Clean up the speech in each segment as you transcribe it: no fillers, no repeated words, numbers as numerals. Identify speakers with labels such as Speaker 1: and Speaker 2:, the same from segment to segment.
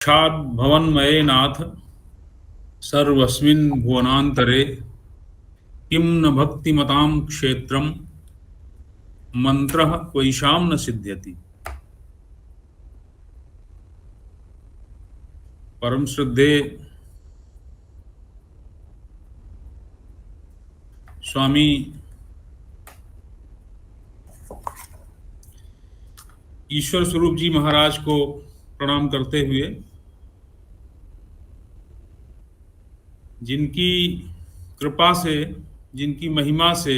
Speaker 1: साक्षात् भवन्मये नाथ सर्वस्मिन् भुवनान्तरे किं न भक्तिमतां क्षेत्रं मंत्रः क्वैषां न सिद्ध्यति। परम श्रद्धे स्वामी ईश्वर स्वरूप जी महाराज को प्रणाम करते हुए, जिनकी कृपा से, जिनकी महिमा से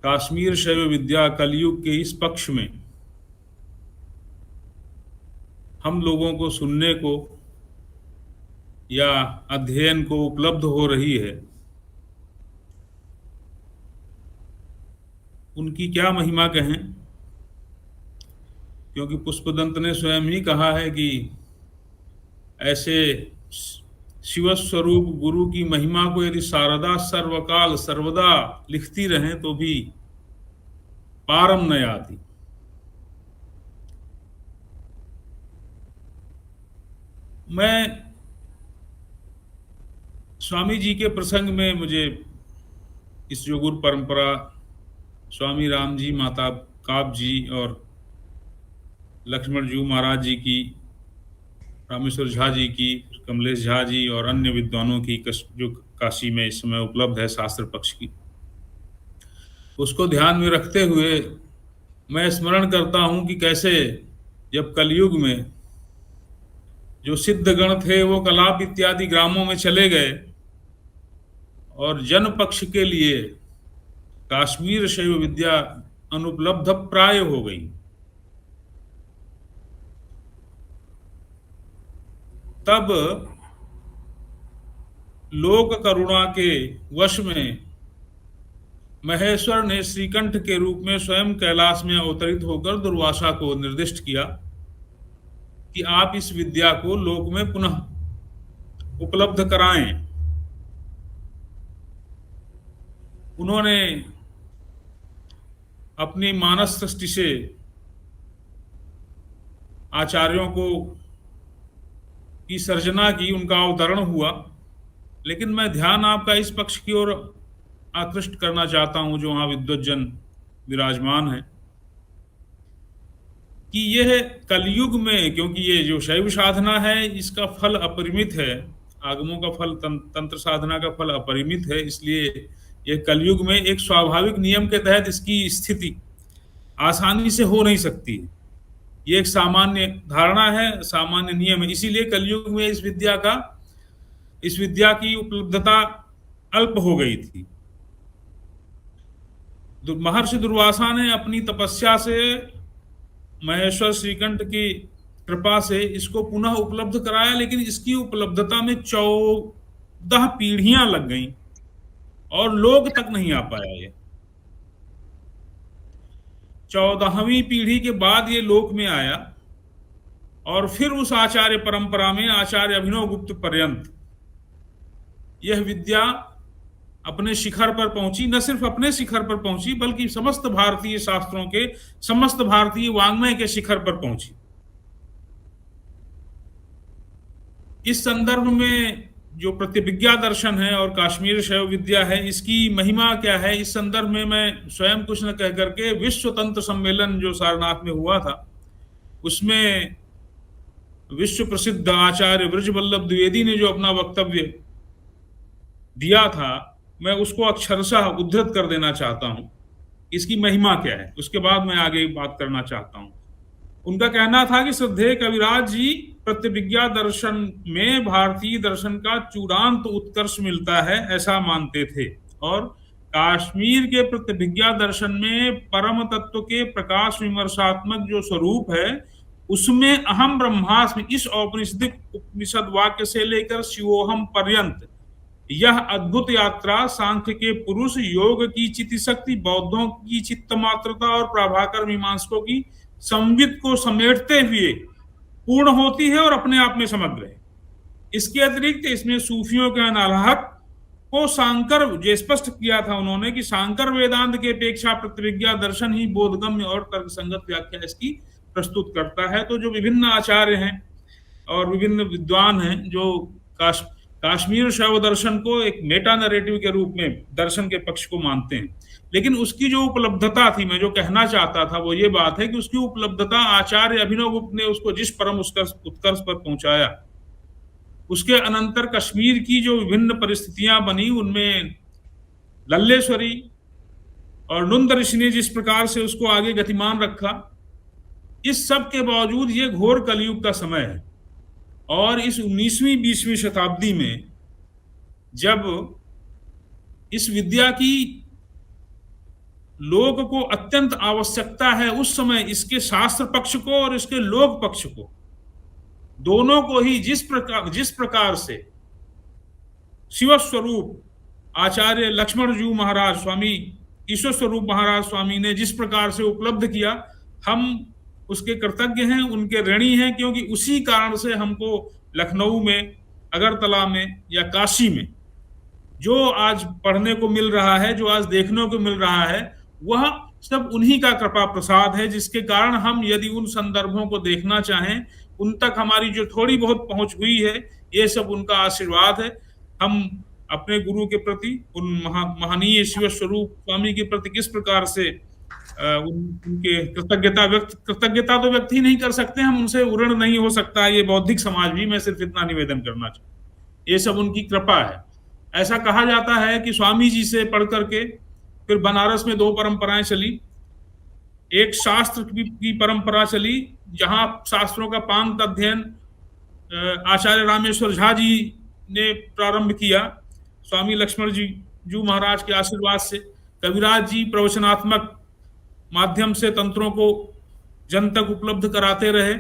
Speaker 1: काश्मीर शैव विद्या कलयुग के इस पक्ष में हम लोगों को सुनने को या अध्ययन को उपलब्ध हो रही है, उनकी क्या महिमा कहें। क्योंकि पुष्पदंत ने स्वयं ही कहा है कि ऐसे शिव स्वरूप गुरु की महिमा को यदि शारदा सर्वकाल सर्वदा लिखती रहें तो भी पारम न आती। मैं स्वामी जी के प्रसंग में, मुझे इस जो गुरु परंपरा स्वामी राम जी, माता काप जी और लक्ष्मण जी महाराज जी की, रामेश्वर झा जी की, कमलेश झा जी और अन्य विद्वानों की जो काशी में इस समय उपलब्ध है शास्त्र पक्ष की, उसको ध्यान में रखते हुए मैं स्मरण करता हूं कि कैसे जब कलयुग में जो सिद्ध गण थे वो कलाप इत्यादि ग्रामों में चले गए और जन पक्ष के लिए काश्मीर शैव विद्या अनुपलब्ध प्राय हो गई, तब लोक करुणा के वश में महेश्वर ने श्रीकंठ के रूप में स्वयं कैलाश में अवतरित होकर दुर्वासा को निर्दिष्ट किया कि आप इस विद्या को लोक में पुनः उपलब्ध कराएं। उन्होंने अपनी मानस सृष्टि से आचार्यों को की सर्जना की, उनका अवतरण हुआ। लेकिन मैं ध्यान आपका इस पक्ष की ओर आकृष्ट करना चाहता हूं जो वहां विद्वज्जन विराजमान है, कि यह कलयुग में, क्योंकि ये जो शैव साधना है इसका फल अपरिमित है, आगमों का फल, तंत्र साधना का फल अपरिमित है, इसलिए यह कलयुग में एक स्वाभाविक नियम के तहत इसकी स्थिति आसानी से हो नहीं सकती है। ये एक सामान्य धारणा है, सामान्य नियम है। इसीलिए कलयुग में इस विद्या की उपलब्धता अल्प हो गई थी। महर्षि दुर्वासा ने अपनी तपस्या से, महेश्वर श्रीकंठ की कृपा से इसको पुनः उपलब्ध कराया, लेकिन इसकी उपलब्धता में 14 पीढ़ियां लग गईं और लोग तक नहीं आ पाया। ये 14वीं पीढ़ी के बाद ये लोक में आया और फिर उस आचार्य परंपरा में आचार्य अभिनव गुप्त पर्यंत यह विद्या अपने शिखर पर पहुंची। न सिर्फ अपने शिखर पर पहुंची बल्कि समस्त भारतीय शास्त्रों के, समस्त भारतीय वाङ्मय के शिखर पर पहुंची। इस संदर्भ में जो प्रतिभिज्ञा दर्शन है और काश्मीर शैव विद्या है, इसकी महिमा क्या है, इस संदर्भ में मैं स्वयं कुछ न कह करके विश्व तंत्र सम्मेलन जो सारनाथ में हुआ था, उसमें विश्व प्रसिद्ध आचार्य ब्रजवल्लभ द्विवेदी ने जो अपना वक्तव्य दिया था, मैं उसको अक्षरशः उद्धृत कर देना चाहता हूं। इसकी महिमा क्या है, उसके बाद मैं आगे बात करना चाहता हूं। उनका कहना था कि श्रद्धेय कविराज जी, प्रतिभिज्ञा दर्शन में भारतीय दर्शन का चूड़ांत उत्कर्ष मिलता है ऐसा मानते थे, और काश्मीर के प्रतिभिज्ञा दर्शन में परम तत्व के प्रकाश विमर्शात्मक जो स्वरूप है, उसमें अहम ब्रह्मास्मि, इस औपनिषदिक उपनिषद वाक्य से लेकर शिवोहम पर्यंत यह अद्भुत यात्रा सांख्य के पुरुष, योग की चित्त शक्ति, बौद्धों की चित्त मात्रता और प्रभाकर मीमांसकों की संवित को समेटते हुए पूर्ण होती है और अपने आप में समग्र है। इसके अतिरिक्त इसमें सूफियों के अनाहत को सांकर, जो स्पष्ट किया था उन्होंने कि सांकर वेदांत के अपेक्षा प्रतिविज्ञा दर्शन ही बोधगम्य और तर्कसंगत व्याख्या इसकी प्रस्तुत करता है। तो जो विभिन्न आचार्य हैं और विभिन्न विद्वान हैं जो काश्मीर शैव दर्शन को एक मेटा नैरेटिव के रूप में दर्शन के पक्ष को मानते हैं, लेकिन उसकी जो उपलब्धता थी, मैं जो कहना चाहता था वो ये बात है कि उसकी उपलब्धता आचार्य अभिनव गुप्त ने उसको जिस परम उत्कर्ष पर पहुंचाया, उसके अनंतर कश्मीर की जो विभिन्न परिस्थितियां बनी उनमें लल्लेश्वरी और नुंद ऋषि ने जिस प्रकार से उसको आगे गतिमान रखा, इस सब के बावजूद ये घोर कलयुग का समय है। और इस 19वीं 20वीं शताब्दी में जब इस विद्या की लोक को अत्यंत आवश्यकता है, उस समय इसके शास्त्र पक्ष को और इसके लोक पक्ष को दोनों को ही जिस प्रकार से शिव स्वरूप आचार्य लक्ष्मण जी महाराज स्वामी ईश्वर स्वरूप महाराज स्वामी ने जिस प्रकार से उपलब्ध किया, हम उसके कृतज्ञ हैं, उनके ऋणी हैं, क्योंकि उसी कारण से हमको लखनऊ में, अगरतला में या काशी में जो आज पढ़ने को मिल रहा है, जो आज देखने को मिल रहा है, वह सब उन्हीं का कृपा प्रसाद है, जिसके कारण हम यदि उन संदर्भों को देखना चाहें, उन तक हमारी जो थोड़ी बहुत पहुंच हुई है, ये सब उनका आशीर्वाद है। हम अपने गुरु के प्रति, उन महनीय शिव स्वरूप स्वामी के प्रति किस प्रकार से उनके कृतज्ञता तो व्यक्त ही नहीं कर सकते हम, उनसे ऋण नहीं हो सकता ये बौद्धिक समाज भी। मैं सिर्फ इतना निवेदन करना चाहता हूँ, ये सब उनकी कृपा है। ऐसा कहा जाता है कि स्वामी जी से पढ़ करके फिर बनारस में दो परंपराएं चली। एक शास्त्र की परंपरा चली, जहां शास्त्रों का पांत अध्ययन आचार्य रामेश्वर झा जी ने प्रारंभ किया, स्वामी लक्ष्मण जी महाराज के आशीर्वाद से। कविराज जी प्रवचनात्मक माध्यम से तंत्रों को जन तक उपलब्ध कराते रहे।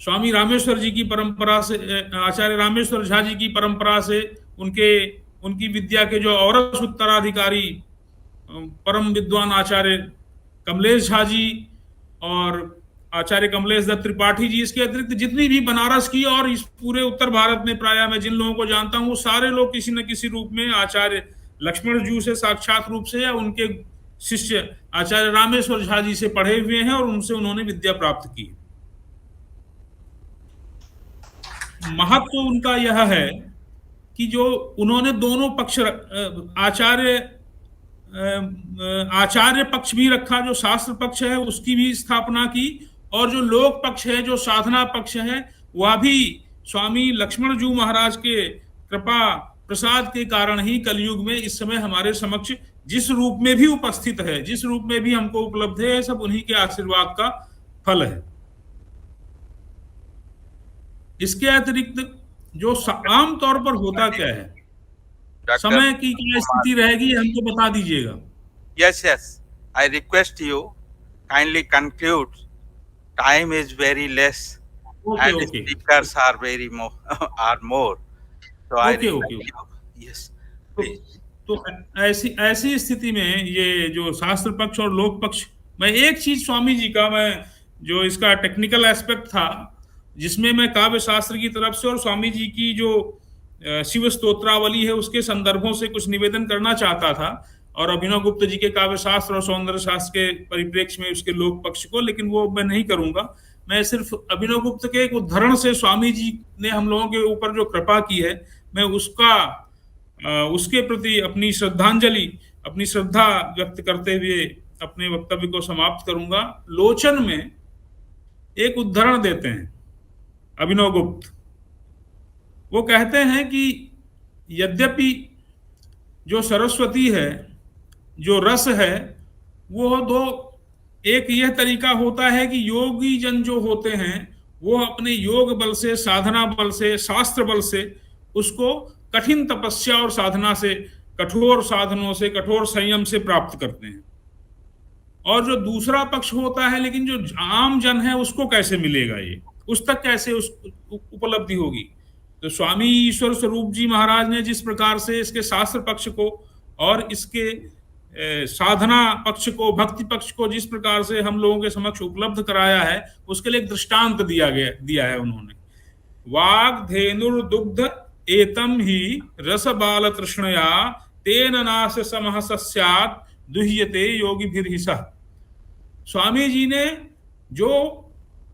Speaker 1: स्वामी रामेश्वर जी की परंपरा से, आचार्य रामेश्वर झा जी की परंपरा से उनकी विद्या के जो औरस उत्तराधिकारी परम विद्वान आचार्य कमलेश झा जी और आचार्य कमलेश दत्त त्रिपाठी जी, इसके अतिरिक्त जितनी भी बनारस की और इस पूरे उत्तर भारत में प्रायः मैं जिन लोगों को जानता हूँ, वो सारे लोग किसी न किसी रूप में आचार्य लक्ष्मण जी से साक्षात रूप से या उनके शिष्य आचार्य रामेश्वर झा जी से पढ़े हुए हैं और उनसे उन्होंने विद्या प्राप्त की। महत्व उनका यह है कि जो उन्होंने दोनों पक्ष, आचार्य पक्ष भी रखा, जो शास्त्र पक्ष है उसकी भी स्थापना की, और जो लोक पक्ष है, जो साधना पक्ष है, वह भी स्वामी लक्ष्मण जी महाराज के कृपा प्रसाद के कारण ही कलयुग में इस समय हमारे समक्ष जिस रूप में भी उपस्थित है, जिस रूप में भी हमको उपलब्ध है, सब उन्हीं के आशीर्वाद का फल है। इसके अतिरिक्त जो आम तौर पर होता क्या है, समय की क्या स्थिति रहेगी, हमको बता दीजिएगा।
Speaker 2: Yes yes, I request you kindly conclude, time is very less and speakers are very more, so I yes please।
Speaker 1: तो ऐसी स्थिति में ये जो शास्त्र पक्ष और लोक पक्ष, मैं एक चीज स्वामी जी का, मैं जो इसका टेक्निकल एस्पेक्ट था, जिसमें मैं काव्य शास्त्र की तरफ से और स्वामी जी की जो शिव स्तोत्रावली है उसके संदर्भों से कुछ निवेदन करना चाहता था, और अभिनव गुप्त जी के काव्य शास्त्र और सौंदर्य शास्त्र के परिप्रेक्ष्य में उसके लोक पक्ष को, लेकिन वो मैं नहीं करूंगा। मैं सिर्फ अभिनव गुप्त के एक उदाहरण से स्वामी जी ने हम लोगों के ऊपर जो कृपा की है, मैं उसके प्रति अपनी श्रद्धा व्यक्त करते हुए अपने वक्तव्य को समाप्त करूंगा। लोचन में एक उदाहरण देते हैं अभिनव गुप्त। वो कहते हैं कि यद्यपि जो सरस्वती है, जो रस है, वो एक यह तरीका होता है कि योगी जन जो होते हैं वो अपने योग बल से, साधना बल से, शास्त्र बल से उसको कठिन तपस्या और साधना से, कठोर साधनों से, कठोर संयम से प्राप्त करते हैं। और जो दूसरा पक्ष होता है, लेकिन जो आम जन है उसको कैसे मिलेगा, ये उस तक कैसे उपलब्धि होगी। तो स्वामी ईश्वर स्वरूप जी महाराज ने जिस प्रकार से इसके शास्त्र पक्ष को और इसके साधना पक्ष को, भक्ति पक्ष को जिस प्रकार से हम लोगों के समक्ष उपलब्ध कराया है, उसके लिए एक दृष्टांत दिया है उन्होंने। वाग धेनुर्दुग्ध एतम ही रस बाल तृष्णया तेन नाश समह सस्यात् दुह्यते योगी भिर्हिसः। स्वामी जी ने जो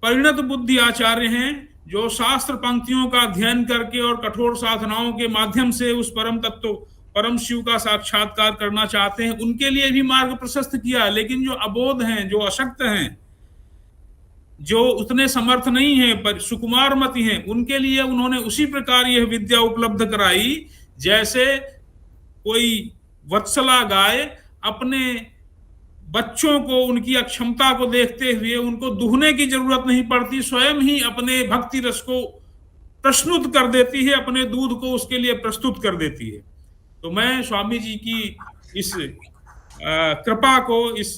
Speaker 1: परिणत बुद्धि आचार्य हैं, जो शास्त्र पंक्तियों का अध्ययन करके और कठोर साधनाओं के माध्यम से उस परम तत्व, परम शिव का साक्षात्कार करना चाहते हैं, उनके लिए भी मार्ग प्रशस्त किया। लेकिन जो अबोध हैं, जो अशक्त हैं, जो उतने समर्थ नहीं हैं, पर सुकुमार मति हैं, उनके लिए उन्होंने उसी प्रकार यह विद्या उपलब्ध कराई जैसे कोई वत्सला गाय अपने बच्चों को, उनकी अक्षमता को देखते हुए उनको दुहने की जरूरत नहीं पड़ती, स्वयं ही अपने भक्ति रस को प्रश्नुत कर देती है, अपने दूध को उसके लिए प्रस्तुत कर देती है। तो मैं स्वामी जी की इस कृपा को, इस